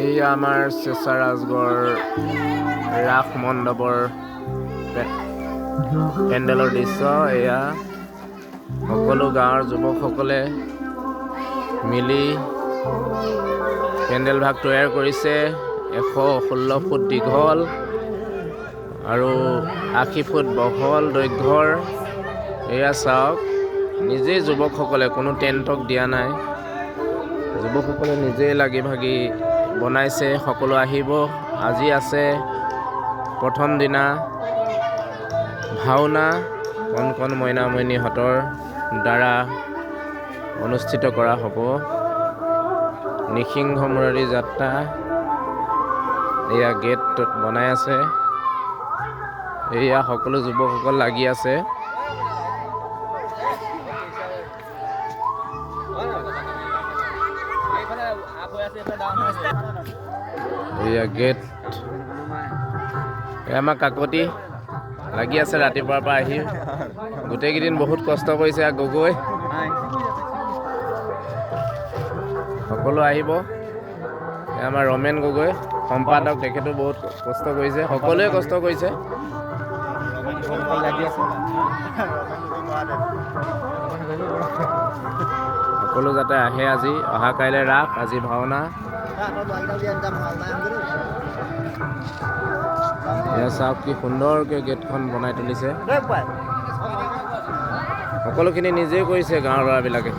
এই আমাৰ চেঁচা ৰাজগড় ৰাস মণ্ডপৰ পেণ্ডেলৰ দৃশ্য। এয়া সকলো গাঁৱৰ যুৱকসকলে মিলি পেণ্ডেল ভাগ তৈয়াৰ কৰিছে। 116 ফুট দীঘল আৰু 80 ফুট বহল দৈৰ্ঘ্যৰ। এয়া চাওক, নিজেই যুৱকসকলে, কোনো টেণ্টক দিয়া নাই, যুৱকসকলে নিজেই লাগি ভাগি বনাইছে। সকলো আহিব। আজি আছে প্ৰথম দিনা ভাওনা কণ কণ মইনা মইনীহঁতৰ দ্বাৰা অনুষ্ঠিত কৰা হ'ব। নৃসিংহ মুৰাৰী যাত্ৰা। এয়া গেট বনাই আছে। এয়া সকলো যুৱকসকল লাগি আছে। এয়া গেট। এয়া আমাৰ কাকতি লাগি আছে ৰাতিপুৱাৰ পৰা আহি। গোটেইকেইদিন বহুত কষ্ট কৰিছে গগৈ। সকলো আহিব। এয়া আমাৰ ৰমেন গগৈ সম্পাদক, তেখেতো বহুত কষ্ট কৰিছে। সকলোৱে কষ্ট কৰিছে। সকলো যাতে আহে। আজি অহা কাইলৈ ৰাস, আজি ভাওনা। এয়া চাওক কি সুন্দৰকৈ গেটখন বনাই তুলিছে। সকলোখিনি নিজেই কৰিছে গাঁৱৰ ল'ৰাবিলাকে।